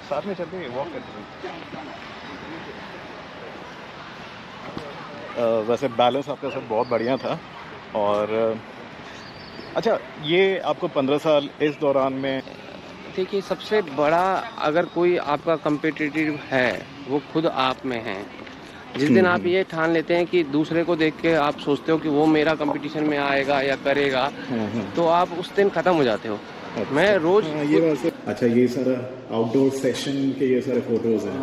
साथ में चलते हैं, वॉक करते हैं। वैसे बैलेंस आपका सब बहुत बढ़िया था। और अच्छा, ये आपको 15 साल इस दौरान में देखिए, सबसे बड़ा अगर कोई आपका कॉम्पिटिटिव है, वो खुद आप में है। जिस दिन आप ये ठान लेते हैं कि दूसरे को देख के आप सोचते हो कि वो मेरा कंपटीशन में आएगा या करेगा, तो आप उस दिन ख़त्म हो जाते हो। मैं रोज़ हाँ, ये वैसे अच्छा, ये सारा आउटडोर सेशन के ये सारे फोटोज हैं।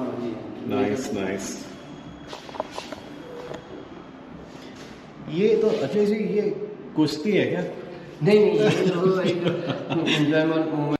Nice nice. ये तो अजय जी, ये कुश्ती है क्या? नहीं नहीं, ये तो एक एंजॉयमेंट मोमेंट।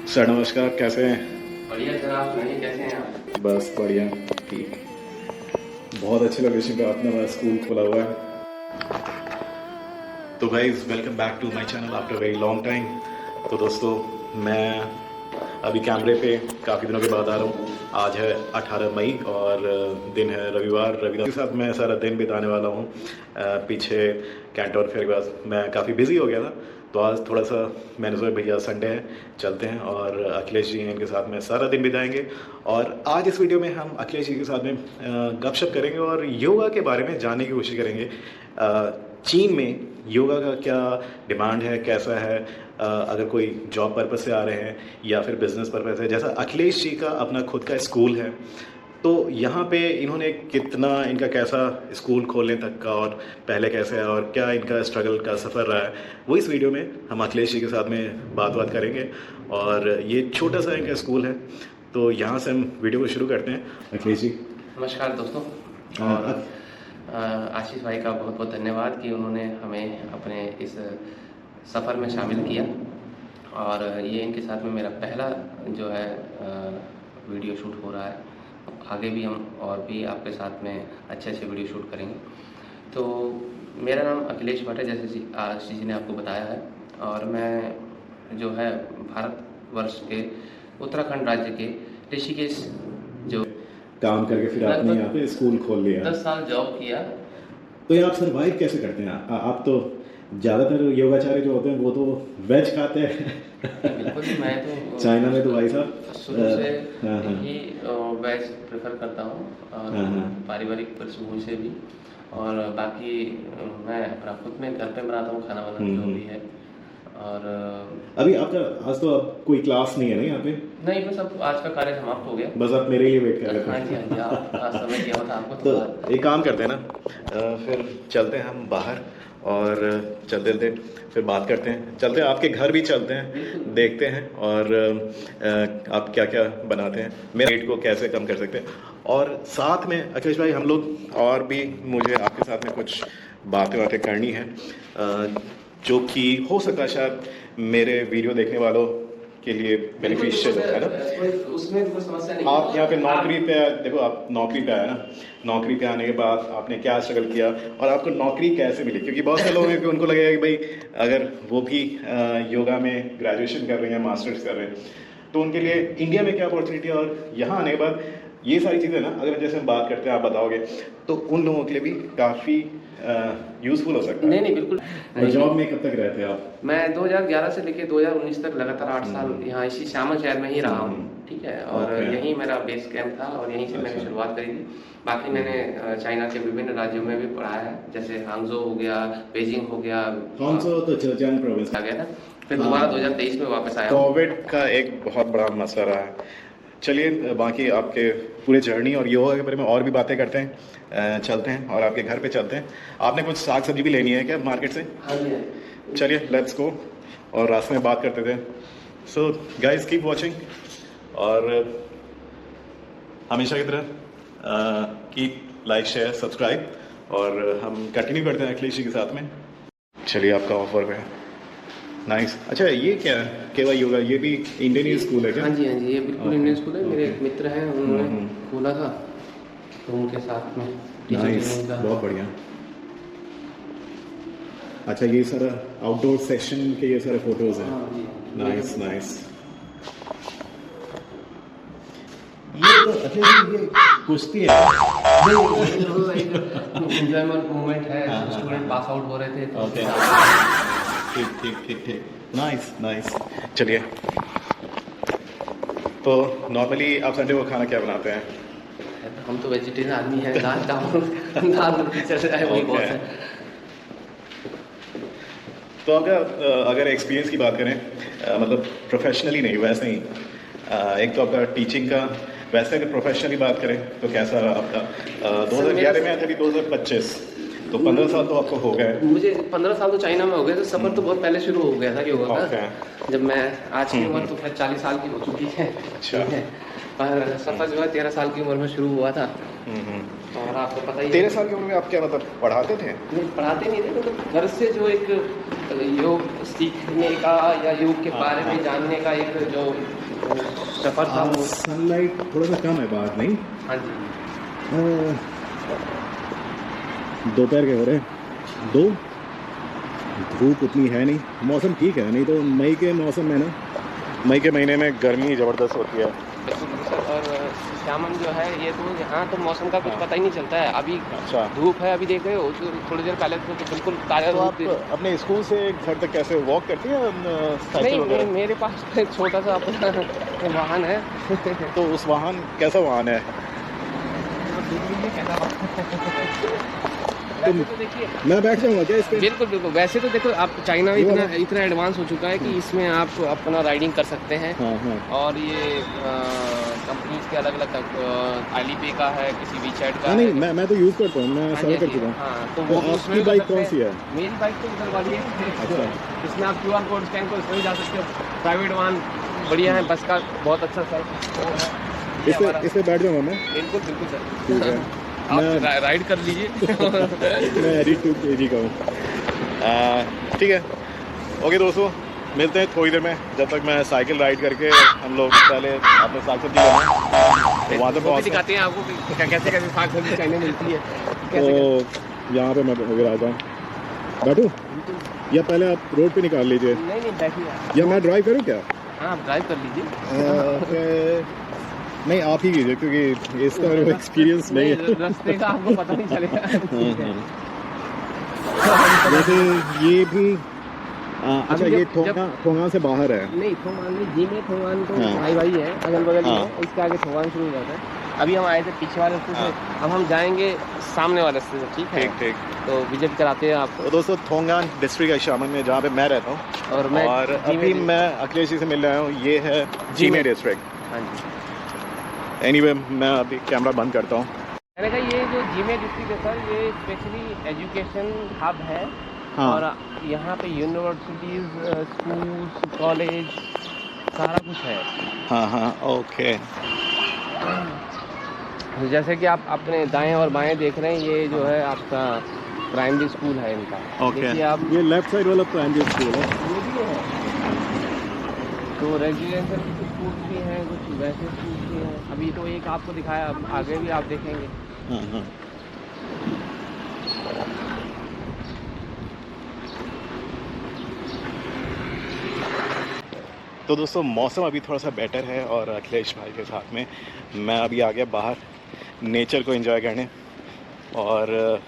सर नमस्कार, कैसे हैं? बढ़िया सर, आप सुनाइए कैसे हैं आप? बस बढ़िया, ठीक। बहुत अच्छे लोकेशन पे आपने हमारा स्कूल खोला हुआ है। तो guys, welcome back to my channel after very long time. तो दोस्तों, मैं अभी कैमरे पे काफ़ी दिनों के बाद आ रहा हूँ। आज है 18 मई और दिन है रविवार। रविवार के साथ मैं सारा दिन बिताने वाला हूँ। पीछे कैंटोन फेयर के बाद मैं काफ़ी बिजी हो गया था, तो आज थोड़ा सा मैंने सोचा भैया संडे है, चलते हैं और अखिलेश जी हैं, इनके साथ में सारा दिन बिताएंगे। और आज इस वीडियो में हम अखिलेश जी के साथ में गपशप करेंगे और योगा के बारे में जानने की कोशिश करेंगे। चीन में योगा का क्या डिमांड है, कैसा है, अगर कोई जॉब पर्पस से आ रहे हैं या फिर बिजनेस पर्पस है। जैसा अखिलेश जी का अपना खुद का स्कूल है, तो यहाँ पे इन्होंने कितना, इनका कैसा स्कूल खोलने तक का और पहले कैसे है और क्या इनका स्ट्रगल का सफ़र रहा है, वो इस वीडियो में हम अखिलेश जी के साथ में बात करेंगे। और ये छोटा सा इनका स्कूल है, तो यहाँ से हम वीडियो को शुरू करते हैं। अखिलेश जी नमस्कार दोस्तों। और आशीष भाई का बहुत बहुत धन्यवाद कि उन्होंने हमें अपने इस सफ़र में शामिल किया। और ये इनके साथ में मेरा पहला जो है वीडियो शूट हो रहा है। आगे भी हम और भी आपके साथ में अच्छे अच्छे वीडियो शूट करेंगे। तो मेरा नाम अखिलेश भट्ट है, जैसे आशीष जी ने आपको बताया है। और मैं जो है भारतवर्ष के उत्तराखंड राज्य के ऋषिकेश जो काम करके फिर आपने यहाँ पे स्कूल खोल लिया। 10 साल जॉब किया। तो ये आप सरवाइव कैसे करते हैं? आप तो ज़्यादातर योगाचार्य जो होते हैं वो तो वेज खाते हैं। बिल्कुल, मैं तो चाइना में तो भाई साहब शुरू से हाँ हाँ ही वेज प्रेफर करता हूँ, और पारिवारिक पृष्ठभूमि से भी। और बाकी मैं अपना खुद में घर पे बनाता हूँ खाना वाना जो भी है। और अभी आपका आज तो अब कोई क्लास नहीं है ना यहाँ पे? नहीं, बस अब आज का कार्य समाप्त हो गया। बस आप मेरे लिए वेट कर रहे थे। हाँ जी, हाँ जी, आप समय दिया होता आपको तो एक काम करते हैं ना, फिर चलते हैं हम बाहर और चलते चलते फिर बात करते हैं। चलते हैं आपके घर भी चलते हैं, देखते हैं और आप क्या क्या बनाते हैं, मेरे वेट को कैसे कम कर सकते हैं। और साथ में अखिलेश भाई, हम लोग और भी, मुझे आपके साथ में कुछ बातें करनी है, जो कि हो सकता है शायद मेरे वीडियो देखने वालों के लिए बेनिफिशियल है ना। उसमें कोई समस्या नहीं। आप यहाँ पे नौकरी पे, देखो आप नौकरी पे आए ना, नौकरी पे आने के बाद आपने क्या स्ट्रगल किया और आपको नौकरी कैसे मिली? क्योंकि बहुत से लोग हैं कि उनको लगेगा कि भाई अगर वो भी योगा में ग्रेजुएशन कर रहे हैं, मास्टर्स कर रहे हैं, तो उनके लिए इंडिया में क्या अपॉर्चुनिटी है और यहाँ आने के बाद ये सारी चीज़ें ना, अगर जैसे हम बात करते हैं, आप बताओगे तो उन लोगों के लिए भी काफ़ी यूज़फुल हो सकता है। नहीं नहीं, बिल्कुल। और जॉब में कब तक रहते हैं आप? मैं 2011 से लेकर 2019 तक लगातार 8 साल यहाँ इसी श्यामा शहर में ही रहा हूँ, ठीक है। और यहीं मेरा बेस कैंप था और यहीं से मैंने शुरुआत करी थी। बाकी मैंने चाइना के विभिन्न राज्यों में भी पढ़ाया है, जैसे हांगजो हो गया, बीजिंग हो गया। हांगजो तो ज़ेजियांग प्रोविंस आ गया था, फिर दोबारा 2023 में वापस आया। कोविड का एक बहुत बड़ा मसला रहा है, चलिए बाकी आपके पूरे जर्नी और योगा के बारे में और भी बातें करते हैं, चलते हैं और आपके घर पे चलते हैं। आपने कुछ साग सब्जी भी लेनी है क्या मार्केट से? हाँ जी। चलिए लेट्स गो, और रास्ते में बात करते थे। सो गाइस कीप वॉचिंग, और हमेशा की तरह कीप लाइक शेयर सब्सक्राइब, और हम कंटिन्यू करते हैं अखिलेश जी के साथ में। चलिए आपका ऑफर है नाइस। अच्छा ये क्या है केवाई योगा, ये भी इंडियन ही स्कूल है क्या? हाँ जी, ये बिल्कुल इंडियन स्कूल है। मेरे एक मित्र हैं, उन्होंने खोला था, तो उनके साथ में नाइस, बहुत बढ़िया। अच्छा ये सारा आउटडोर सेशन के ये सारे फोटोज हैं। Nice nice. ये तो अच्छा ये कुश्ती है? एंजॉयमेंट मोमेंट है, स्टूडेंट पास आउट हो रहे थे तो ओके, ठीक ठीक ठीक ठीक, नाइस नाइस। चलिए, तो नॉर्मली आप संडे को खाना क्या बनाते हैं? हम तो वेजिटेरियन आदमी हैं, दाल चावल दाल रोटी चल रहा है, वही बहुत है। तो अगर एक्सपीरियंस की बात करें, मतलब प्रोफेशनली नहीं वैसे ही, एक तो आपका टीचिंग का, वैसे अगर प्रोफेशनली बात करें तो कैसा रहा आपका? 2011 में आया था, अभी 2025, तो 15 साल तो आपको हो गए। मुझे 15 साल तो चाइना में हो गए, तो सफ़र तो बहुत पहले शुरू हो गया था योगा का। जब मैं आज की उम्र तो खैर 40 साल की हो चुकी है। अच्छा। पर सफ़र जो है 13 साल की उम्र में शुरू हुआ था। और आपको पता ही 13 साल की उम्र में आप क्या मतलब पढ़ाते थे? नहीं, पढ़ाते नहीं थे, मतलब घर से जो एक योग सीखने का या योग के बारे में जानने का एक जो सफ़र था वो। सनलाइट थोड़ा सा कम है बाहर, नहीं? हाँ जी। दोपहर के हो रहे दो, धूप उतनी है नहीं, मौसम ठीक है। नहीं तो मई के मौसम में ना, मई के महीने में गर्मी ज़बरदस्त होती है। और शामन जो है ये तो यहाँ तो मौसम का कुछ पता ही नहीं चलता है। अभी अच्छा, धूप है, अभी देख रहे हो, थोड़ी देर पहले तो बिल्कुल ताज़ा तो आप धूप। अपने स्कूल से घर तक कैसे वॉक करती हैं, साइकिल नहीं, वगैरह? मेरे पास तो एक छोटा सा अपना वाहन है। तो उस वाहन, कैसा वाहन है? वैसे तो देखिए, मैं बैठ जाऊंगा क्या इस पे? बिल्कुल बिल्कुल। वैसे तो देखो, आप चाइना में इतना एडवांस हो चुका है कि इसमें आप अपना राइडिंग कर सकते हैं। हाँ हाँ। और ये कंपनीज के अलग अलग आईलीपे का है, किसी वीचैट का नहीं, है। मैं तो यूज़ करता हूँ, मैं हाँ सारा जी, कर चुका हूँ। हाँ, तो तो वो भी आपकी उसमें बाइक कौन सी है? मेरी बाइक तो उधर वाली है। अच्छा। इसमें आप QR कोड स्कैन कर इसमें जा सकते हो। प्राइवेट वाहन बढ़िया है, बस का बहुत अच्छा सर। इस पे बैठ जाऊंगा मैं? बिल्कुल बिल्कुल सर, ठीक है, आप राइड कर लीजिए। मैं 82 kg का हूँ। ठीक है, ओके दोस्तों, मिलते हैं थोड़ी देर में। जब तक मैं साइकिल राइड करके, हम लोग पहले अपने साग सब्जी लेना, तो वहाँ तक वो भी दिखाते हैं आपको कि कैसे कैसे साग सब्जी चाइना मिलती है। तो यहाँ पे मैं अगर आ जाऊँ, बैठूँ या पहले आप रोड पे निकाल लीजिए? नहीं नहीं, बैठिए, या मैं ड्राइव करूँ क्या? हाँ आप ड्राइव कर लीजिए। नहीं, आप ही कीजिए, क्योंकि इसका मेरे को एक्सपीरियंस नहीं है। रास्ते का आपको पता नहीं चलेगा। वैसे ये भी अच्छा, ये थोंगा से बाहर है? नहीं, थोंगान नहीं, जी में थोंगान तो हाँ। भाई भाई है, अगल बगल हाँ। में, इसके आगे थोंगान शुरू हो जाता है। अभी हम आए थे पीछे वाले रास्ते से, अब हम जाएंगे सामने वाले रास्ते से, ठीक है? ठीक, तो विजिट कराते हैं आपको। तो दोस्तों, थोंगान डिस्ट्रिक्ट है शामन में, जहाँ पे मैं रहता हूँ, और अभी मैं अखिलेश जी से मिल रहा हूँ। ये है जीमे डिस्ट्रिक्ट। हाँ जी। एनीवे, मैं अभी कैमरा बंद करता हूँ। मैंने कहा ये जो जीमे डिस्ट्रिक्ट है सर, ये स्पेशली एजुकेशन हब है। हाँ। और यहाँ पे यूनिवर्सिटीज़, स्कूल्स, कॉलेज, सारा कुछ है। हाँ हाँ, ओके। जैसे कि आप अपने दाएं और बाएं देख रहे हैं, ये जो है आपका प्राइमरी स्कूल है इनका। ओके, देखिए आप, ये लेफ्ट साइड वाला प्राइमरी स्कूल है। ये भी है। तो रेजिडेंशियल स्कूल भी हैं, कुछ वैसे स्कूल भी हैं। अभी तो एक आपको दिखाया, अब आगे भी आप देखेंगे। हाँ हाँ। तो दोस्तों, मौसम अभी थोड़ा सा बेटर है, और अखिलेश भाई के साथ में मैं अभी आ गया बाहर नेचर को एंजॉय करने। और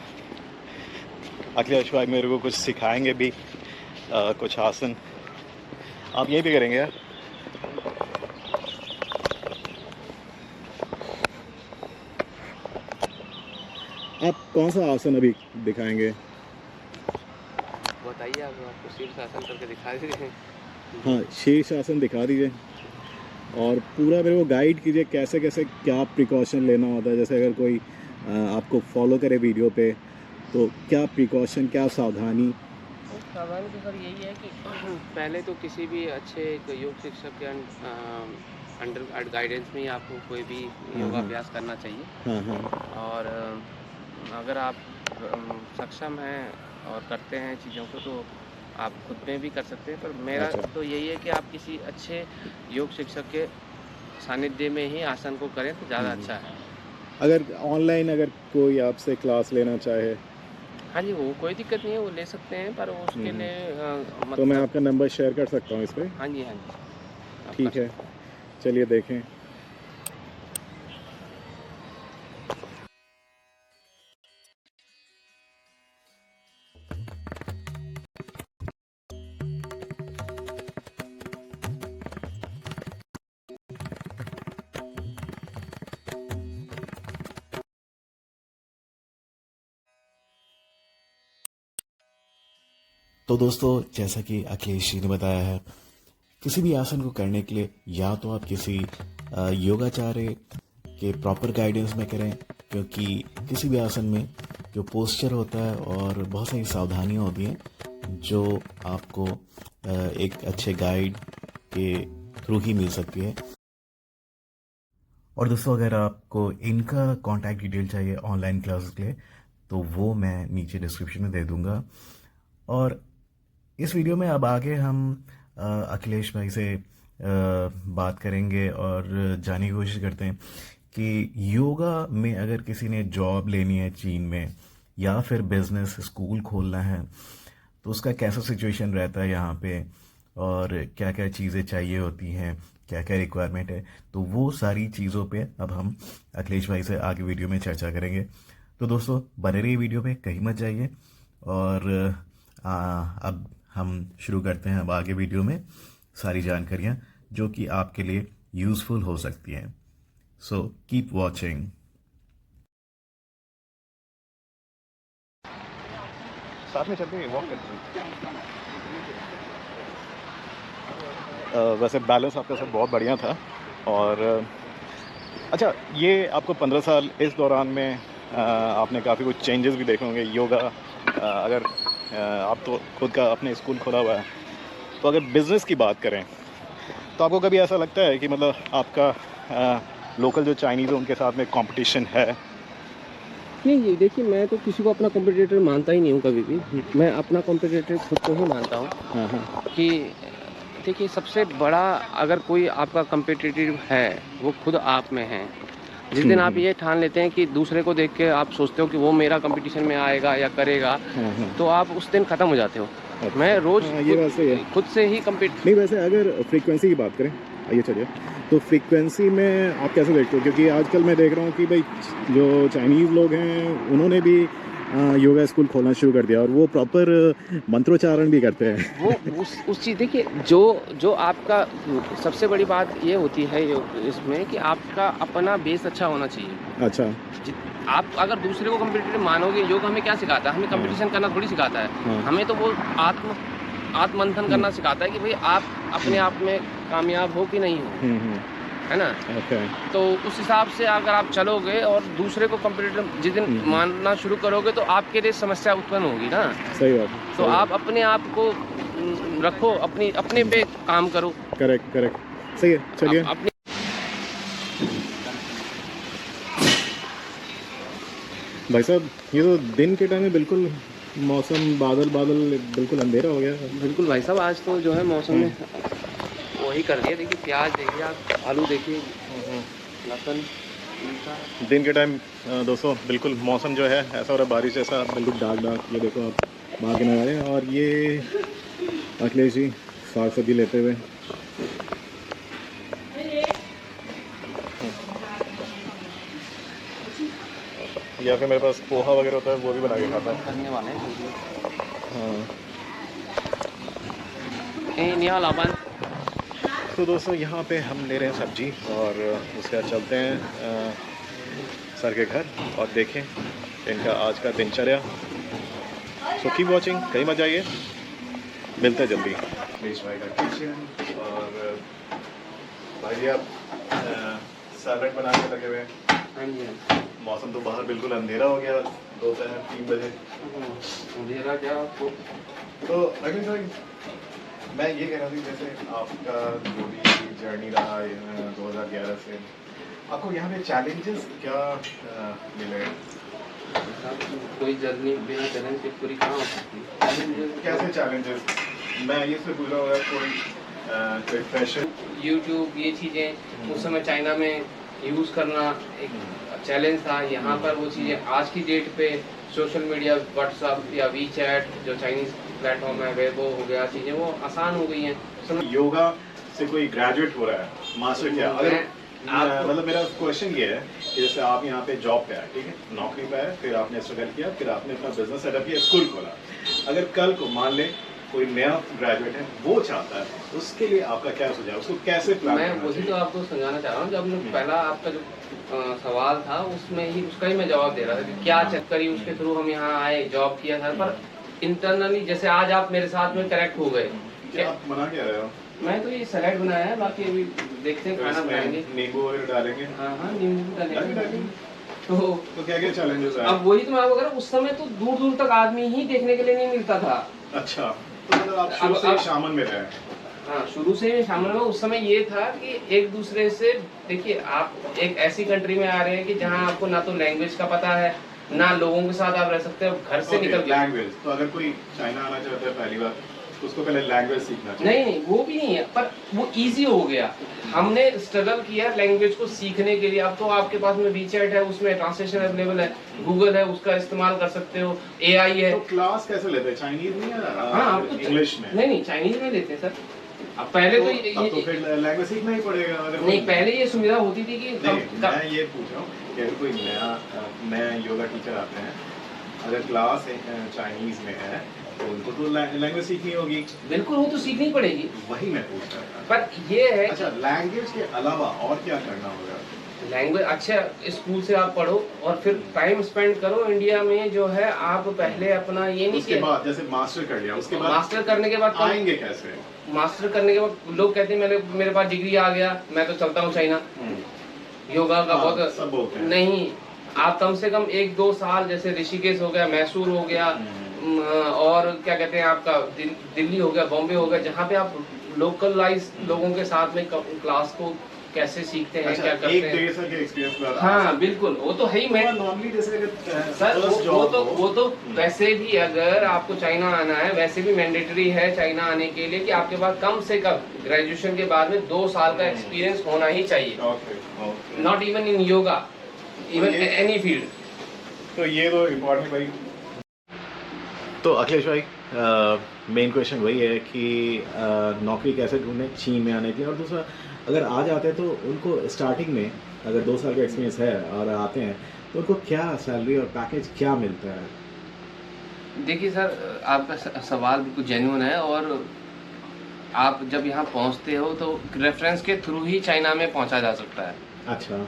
अखिलेश भाई मेरे को कुछ सिखाएंगे भी, कुछ आसन। आप यही भी करेंगे यार? आप कौन सा आसन अभी दिखाएंगे? बताइए, आप आपको शीर्ष आसन करके दिखा दीजिए। हाँ, शीर्ष आसन दिखा दीजिए। और पूरा मेरे को गाइड कीजिए कैसे कैसे क्या प्रिकॉशन लेना होता है, जैसे अगर कोई आपको फॉलो करे वीडियो पे तो क्या प्रिकॉशन, क्या सावधानी। सावधानी तो सर यही है कि पहले तो किसी भी अच्छे एक योग शिक्षक के अंडर गाइडेंस में ही आपको कोई भी हाँ, हाँ। योगाभ्यास करना चाहिए। हाँ हाँ। और अगर आप सक्षम हैं और करते हैं चीज़ों को तो आप खुद में भी कर सकते हैं, पर मेरा अच्छा। तो यही है कि आप किसी अच्छे योग शिक्षक के सानिध्य में ही आसन को करें तो ज़्यादा अच्छा है। अगर ऑनलाइन अगर कोई आपसे क्लास लेना चाहे हाँ जी, वो कोई दिक्कत नहीं है, वो ले सकते हैं, पर उसके लिए तो मैं मतलब आपका नंबर शेयर कर सकता हूँ इस पे। हाँ जी, हाँ जी, आप कर ठीक है, सकते हैं। चलिए देखें। तो दोस्तों, जैसा कि अखिलेश जी ने बताया है, किसी भी आसन को करने के लिए या तो आप किसी योगाचार्य के प्रॉपर गाइडेंस में करें, क्योंकि किसी भी आसन में जो पोस्चर होता है और बहुत सारी सावधानियां होती हैं जो आपको एक अच्छे गाइड के थ्रू ही मिल सकती है। और दोस्तों, अगर आपको इनका कांटेक्ट डिटेल चाहिए ऑनलाइन क्लासेस के लिए तो वो मैं नीचे डिस्क्रिप्शन में दे दूंगा। और इस वीडियो में अब आगे हम अखिलेश भाई से बात करेंगे और जानने की कोशिश करते हैं कि योगा में अगर किसी ने जॉब लेनी है चीन में या फिर बिजनेस स्कूल खोलना है तो उसका कैसा सिचुएशन रहता है यहाँ पे, और क्या क्या चीज़ें चाहिए होती हैं, क्या क्या रिक्वायरमेंट है। तो वो सारी चीज़ों पे अब हम अखिलेश भाई से आगे वीडियो में चर्चा करेंगे। तो दोस्तों, बने रहिए वीडियो में, कहीं मत जाइए। और अब हम शुरू करते हैं अब आगे वीडियो में सारी जानकारियाँ जो कि आपके लिए यूज़फुल हो सकती हैं। So keep watching. साथ में चलते हैं, वॉक करते हैं। वैसे बैलेंस आपका सब बहुत बढ़िया था। और अच्छा, ये आपको 15 साल इस दौरान में आपने काफ़ी कुछ चेंजेस भी देखे होंगे। योगा अगर आप तो खुद का अपने स्कूल खोला हुआ है, तो अगर बिज़नेस की बात करें तो आपको कभी ऐसा लगता है कि मतलब आपका लोकल जो चाइनीज़ है उनके साथ में कंपटीशन है? नहीं, देखिए मैं तो किसी को अपना कॉम्पिटिटर मानता ही नहीं हूँ कभी भी। मैं अपना कॉम्पिटिटर खुद को ही मानता हूँ हाँ हाँ। कि देखिए सबसे बड़ा अगर कोई आपका कॉम्पिटिटिव है वो खुद आप में है। जिस दिन आप ये ठान लेते हैं कि दूसरे को देख के आप सोचते हो कि वो मेरा कंपटीशन में आएगा या करेगा, तो आप उस दिन ख़त्म हो जाते हो। मैं रोज़ ये वैसे ही है। खुद से ही कम्पीट नहीं, वैसे अगर फ्रीक्वेंसी की बात करें, आइए चलिए, तो फ्रीक्वेंसी में आप कैसे देखते हो? क्योंकि आजकल मैं देख रहा हूँ कि भाई जो चाइनीज़ लोग हैं उन्होंने भी योगा स्कूल खोलना शुरू कर दिया और वो प्रॉपर मंत्रोच्चारण भी करते हैं। वो उस चीज़ देखिए जो आपका सबसे बड़ी बात ये होती है इसमें कि आपका अपना बेस अच्छा होना चाहिए। अच्छा। आप अगर दूसरे को कम्पिटिटिव मानोगे, योग हमें क्या सिखाता है? हमें कंपटीशन करना थोड़ी सिखाता है। हमें तो वो आत्ममंथन करना सिखाता है कि भाई आप अपने आप में कामयाब हो कि नहीं हो, है ना? तो उस हिसाब से अगर आप चलोगे और दूसरे को कम्पिटिटिव जिस दिन मानना शुरू करोगे तो आपके लिए समस्या उत्पन्न होगी ना। सही बात। तो आप अपने आप को रखो, अपने पे काम करो। करेक्ट करेक्ट, सही है, चलिए। अपने भाई साहब, ये तो दिन के टाइम में बिल्कुल मौसम बादल बिल्कुल अंधेरा हो गया। बिल्कुल भाई साहब, आज तो जो है मौसम में वही कर दिया। देखिए प्याज देखिए, आप आलू देखिए, लहसुन। दिन के टाइम दोस्तों बिल्कुल मौसम जो है ऐसा हो रहा है, बारिश जैसा, बिल्कुल डार्क। ये देखो आप बाहर के नज़ारे, और ये अखिलेश जी साग सब्जी लेते हुए। या फिर मेरे पास पोहा वगैरह होता है, वो भी बना के खाता है। करने वाले हाँ। तो दोस्तों, यहाँ पे हम ले रहे हैं सब्जी और उसके बाद चलते हैं सर के घर और देखें इनका आज का दिनचर्या। सो कीप वॉचिंग, कहीं मत जाइए, मिलते हैं जल्दी। अखिलेश भाई का किचन और भाई आप सैलड बना के लगे हुए हैं। हाँ जी, हाँ मौसम तो बाहर बिल्कुल अंधेरा हो गया, दोपहर 3 बजे। अंधेरा क्या आपको? तो अगले भाई मैं ये कह रहा था कि जैसे आपका जो भी जर्नी रहा 2011 से, आपको यहाँ पे चैलेंजेस क्या मिले? कोई जर्नी बिना चैलेंज के पूरी कहाँ हो सकती? कैसे चैलेंजेस? मैं ये से पूछ रहा हूँ, कोई प्रेशर? यूट्यूब ये चीज़ें उस समय चाइना में यूज़ करना एक चैलेंज था। यहाँ पर वो चीज़ें आज की डेट पे सोशल मीडिया, व्हाट्सअप या वी चैट जो चाइनीज़ प्लेटफॉर्म है, वेबो हो गया, चीज़ें वो आसान हो गई हैं। योगा से कोई ग्रेजुएट हो रहा है, मास्टर किया, अगर मतलब मेरा क्वेश्चन ये है कि जैसे आप यहाँ पे जॉब पे आए, ठीक है, नौकरी पे आए, फिर आपने स्ट्रगल किया, फिर आपने अपना बिजनेस सेटअप किया, स्कूल खोला, अगर कल को मान ले कोई नया ग्रेजुएट है, वो चाहता है, उसके लिए आपका क्या सुझाव, उसको कैसे प्लान मैं करना वही चाहिए? तो आपको समझाना चाह रहा हूँ। जब पहला आपका जो सवाल था उसमें ही उसका ही मैं जवाब दे रहा था कि क्या चक्कर ही उसके थ्रू हम यहाँ आए, जॉब किया था, पर इंटरनली जैसे आज आप मेरे साथ में कनेक्ट हो गए। क्या आप बना क्या रहे हो? मैं तो ये सैलेड बनाया है, बाकी अभी देखते हैं तो खाना इसमें बनाएंगे। नींबू वगैरह डालेंगे? हाँ हाँ, नींबू भी डालेंगे। डालेंगे? तो क्या क्या चैलेंजेस आए? अब वही तो मैं आपको कह रहा हूँ, उस समय तो दूर दूर तक आदमी ही देखने के लिए नहीं मिलता था। अच्छा, तो मतलब आप शुरू से ही शामिल में रहे? हाँ, शुरू से ही शामिल में। उस समय ये था कि एक दूसरे से, देखिए आप एक ऐसी कंट्री में आ रहे हैं कि जहाँ आपको ना तो लैंग्वेज का पता है, ना लोगों के साथ आप रह सकते हैं, घर से निकल के। लैंग्वेज तो अगर कोई चाइना आना चाहता है पहली बार, तो उसको पहले लैंग्वेज सीखना चाहिए? नहीं नहीं, वो भी नहीं है, पर वो इजी हो गया। हमने स्ट्रगल किया लैंग्वेज को सीखने के लिए। अब तो आपके पास में वीचैट है, उसमें ट्रांसलेशन अवेलेबल है, गूगल है, उसका इस्तेमाल कर सकते हो, एआई है। तो क्लास कैसे लेते हैं, चाइनीज में या हाँ, अब तो इंग्लिश में? नहीं, चाइनीज में लेते हैं सर। अब पहले तो तो फिर लैंग्वेज सीखना ही पड़ेगा अगर नहीं, पहले ये सुविधा होती थी कि मैं ये पूछ रहा हूँ कि अगर कोई नया योगा टीचर आते हैं, अगर क्लास चाइनीज में है, तो उनको तो लैंग्वेज सीखनी होगी। बिल्कुल, वो तो सीखनी पड़ेगी। वही मैं पूछ रहा था। पर ये है, अच्छा, लैंग्वेज के अलावा और क्या करना होगा? लैंग्वेज अच्छा स्कूल से आप पढ़ो और फिर टाइम स्पेंड करो। इंडिया में जो है आप पहले अपना ये नहीं, उसके बाद जैसे मास्टर कर लिया, उसके बाद मास्टर करने के बाद आएंगे कैसे? मास्टर करने के बाद लोग कहते हैं मेरे पास डिग्री आ गया, मैं तो चलता हूँ चाइना। योगा का बहुत सब बोलते हैं। नहीं, आप कम से कम 1-2 साल, जैसे ऋषिकेश हो गया, मैसूर हो गया, और क्या कहते हैं आपका दिल्ली हो गया, बॉम्बे हो गया, जहाँ पे आप लोकलाइज लोगों के साथ में क्लास को कैसे सीखते हैं, अच्छा, क्या करते हैं। 1-1.5 साल के एक्सपीरियंस के बाद? हाँ बिल्कुल, वो तो है ही। मैं नॉर्मली जैसे सर वो तो वैसे भी अगर आपको चाइना आना है, वैसे भी मैंडेटरी है चाइना आने के लिए कि आपके पास कम से कम ग्रेजुएशन के बाद में 2 साल का एक्सपीरियंस होना ही चाहिए। Not even in yoga, even any field. तो ये तो इम्पोर्टेंट भाई। तो अखिलेश भाई, मेन क्वेश्चन वही है कि नौकरी कैसे ढूंढें चीन में आने के लिए, और दूसरा अगर आ जाते हैं तो उनको स्टार्टिंग में अगर 2 साल का एक्सपीरियंस है और आते हैं तो उनको क्या सैलरी और पैकेज क्या मिलता है? देखिए सर, आपका सवाल बिल्कुल जेन्युइन है, और आप जब यहाँ पहुँचते हो तो रेफरेंस के थ्रू ही चाइना में पहुँचा जा सकता है। अच्छा।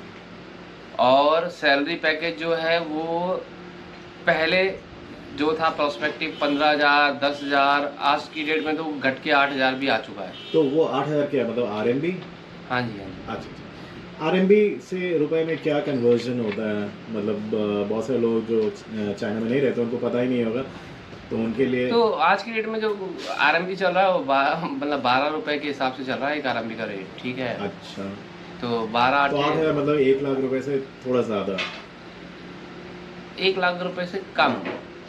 और सैलरी पैकेज जो है वो पहले जो था प्रोस्पेक्टिव 15,000, 10,000, आज की डेट में तो घट के 8,000 भी आ चुका है। तो वो 8,000 क्या मतलब RMB? हाँ जी, हाँ जी। अच्छा, RMB से रुपए में क्या कन्वर्जन होता है? मतलब बहुत सारे लोग जो चाइना में नहीं रहते उनको पता ही नहीं होगा, तो उनके लिए तो आज की डेट में जो RMB चल रहा है वो मतलब 12 रुपए के हिसाब से चल रहा है एक RMB का रेट, ठीक है। अच्छा, तो 12 तो 8,000 मतलब 1 लाख रुपए से थोड़ा ज़्यादा? 1 लाख रुपए से कम।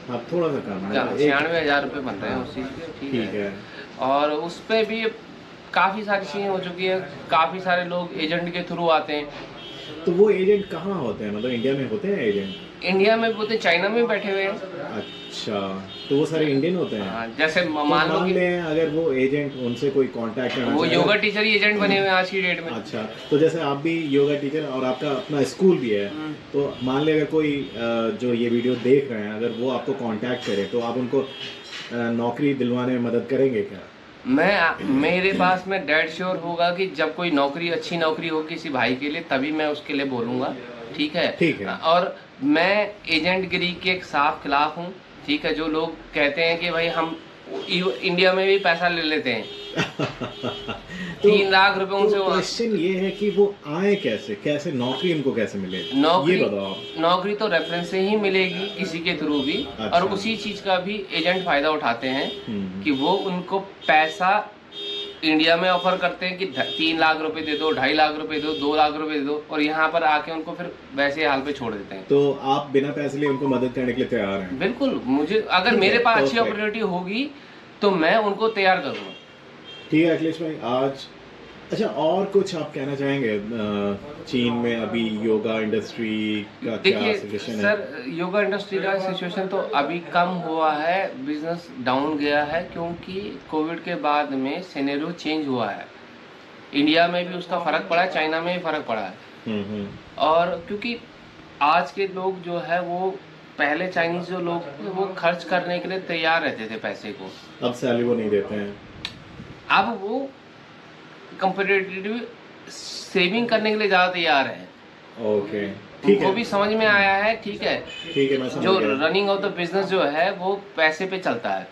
हाँ, थोड़ा सा कम है। 96,000 रुपये बन रहे हैं उस चीज़ के, ठीक है। और उस पर भी काफ़ी सारी चीज़ें हो चुकी हैं, काफ़ी सारे लोग एजेंट के थ्रू आते हैं। तो वो एजेंट कहाँ होते हैं, मतलब इंडिया में होते हैं एजेंट? इंडिया में होते, चाइना में बैठे हुए हैं। अच्छा, तो वो सारे इंडियन होते हैं? हाँ, जैसे तो मान लो कि लें अगर वो एजेंट, उनसे कोई कांटेक्ट करना वो चाहे, योगा टीचर ही एजेंट बने हुए हैं आज की डेट में। अच्छा, तो जैसे आप भी योगा टीचर और आपका अपना स्कूल भी है, तो मान ले अगर कोई जो ये वीडियो देख रहे हैं, अगर वो आपको कांटेक्ट करे तो आप उनको नौकरी दिलवाने में मदद करेंगे क्या? मेरे पास में डेड श्योर होगा कि जब कोई नौकरी, अच्छी नौकरी हो किसी भाई के लिए, तभी मैं उसके लिए बोलूँगा, ठीक है। ठीक है। और मैं एजेंटगिरी के साफ खिलाफ हूँ, ठीक है। जो लोग कहते हैं कि भाई हम इंडिया में भी पैसा ले लेते हैं 3 लाख रुपए उनसे तो क्वेश्चन ये है कि वो आए कैसे नौकरी इनको कैसे मिले, नौकरी ये बताओ आप। नौकरी तो रेफरेंस से ही मिलेगी किसी के थ्रू भी। अच्छा। और उसी चीज का भी एजेंट फायदा उठाते हैं कि वो उनको पैसा इंडिया में ऑफर करते हैं कि 3 लाख रुपए दे दो, 2.5 लाख रुपए दो, 2 लाख रुपए दे दो, और यहाँ पर आके उनको फिर वैसे हाल पे छोड़ देते हैं। तो आप बिना पैसे लिए उनको मदद करने के लिए तैयार हैं? बिल्कुल, मुझे अगर ठीक मेरे है, पास अच्छी perfect। अपॉर्चुनिटी होगी तो मैं उनको तैयार करूँगा। ठीक है अखिलेश भाई, आज अच्छा और कुछ आप कहना चाहेंगे चीन में अभी योगा इंडस्ट्री का क्या देखिए सिचुएशन है? सर, योगा इंडस्ट्री का सिचुएशन तो अभी कम हुआ है, बिजनेस डाउन गया है, क्योंकि कोविड के बाद में सिनेरियो चेंज हुआ है। इंडिया में भी उसका फर्क पड़ा है, चाइना में भी फर्क पड़ा है। और क्योंकि आज के लोग जो है वो पहले चाइनीज जो लोग थे वो खर्च करने के लिए तैयार रहते थे पैसे को, अब सैलरी वो नहीं देते हैं। अब वो कंपेटिटिव सेविंग करने के लिए ज़्यादा तैयार है। ओके ठीक उनको है, भी समझ में आया है, ठीक है, मैं समझ जो गया। रनिंग ऑफ द बिजनेस जो है वो पैसे पे चलता है।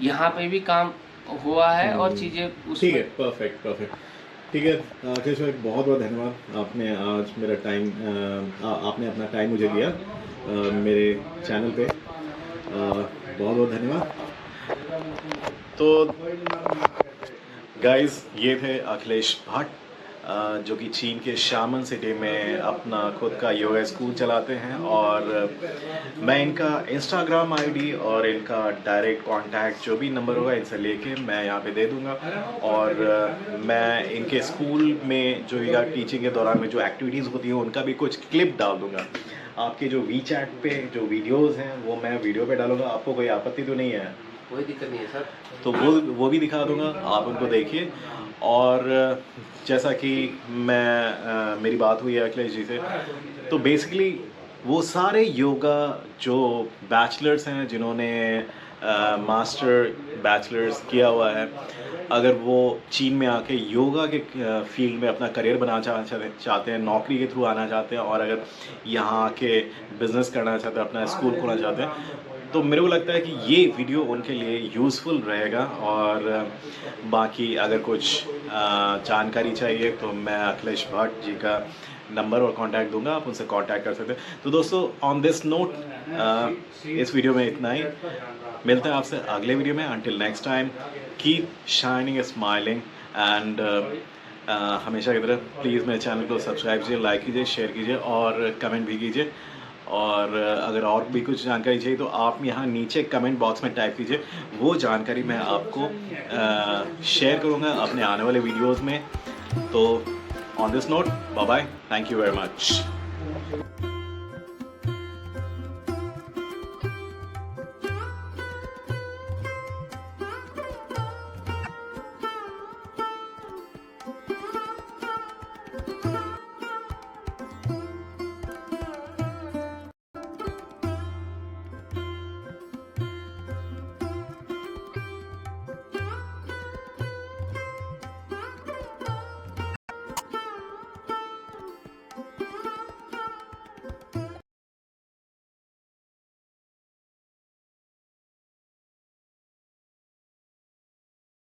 यहाँ पे भी काम हुआ है और चीज़ें ठीक है, परफेक्ट। ठीक है अखिलेश भाई, बहुत बहुत धन्यवाद, आपने आज मेरा टाइम आपने अपना टाइम मुझे दिया मेरे चैनल पे, बहुत बहुत धन्यवाद। तो गाइस, ये थे अखिलेश भट्ट जो कि चीन के शामन सिटी में अपना खुद का योगा स्कूल चलाते हैं, और मैं इनका इंस्टाग्राम आईडी और इनका डायरेक्ट कांटेक्ट जो भी नंबर होगा इनसे लेके मैं यहाँ पे दे दूँगा। और मैं इनके स्कूल में जो योगा टीचिंग के दौरान में जो एक्टिविटीज़ होती हैं उनका भी कुछ क्लिप डाल दूँगा। आपके जो वीचैट पे जो वीडियोज़ हैं वो मैं वीडियो पे डालूँगा, आपको कोई आपत्ति तो नहीं है? कोई दिक्कत नहीं है सर। तो वो भी दिखा दूंगा, आप उनको देखिए। और जैसा कि मेरी बात हुई है अखिलेश जी से, तो बेसिकली वो सारे योगा जो बैचलर्स हैं जिन्होंने मास्टर बैचलर्स किया हुआ है, अगर वो चीन में आके योगा के फील्ड में अपना करियर बनाना चाहते हैं, नौकरी के थ्रू आना चाहते हैं, और अगर यहाँ आके बिज़नेस करना चाहते हैं, अपना स्कूल खोलना चाहते हैं, तो मेरे को लगता है कि ये वीडियो उनके लिए यूज़फुल रहेगा। और बाकी अगर कुछ जानकारी चाहिए तो मैं अखिलेश भट्ट जी का नंबर और कांटेक्ट दूंगा, आप उनसे कांटेक्ट कर सकते हैं। तो दोस्तों, ऑन दिस नोट इस वीडियो में इतना ही, मिलते हैं आपसे अगले वीडियो में। Until next time, keep shining smiling and हमेशा की तरह प्लीज़ मेरे चैनल को सब्सक्राइब कीजिए, लाइक कीजिए, शेयर कीजिए और कमेंट भी कीजिए। और अगर और भी कुछ जानकारी चाहिए तो आप यहाँ नीचे कमेंट बॉक्स में टाइप कीजिए, वो जानकारी मैं आपको शेयर करूँगा अपने आने वाले वीडियोज़ में। तो on this note, bye bye, thank you very much.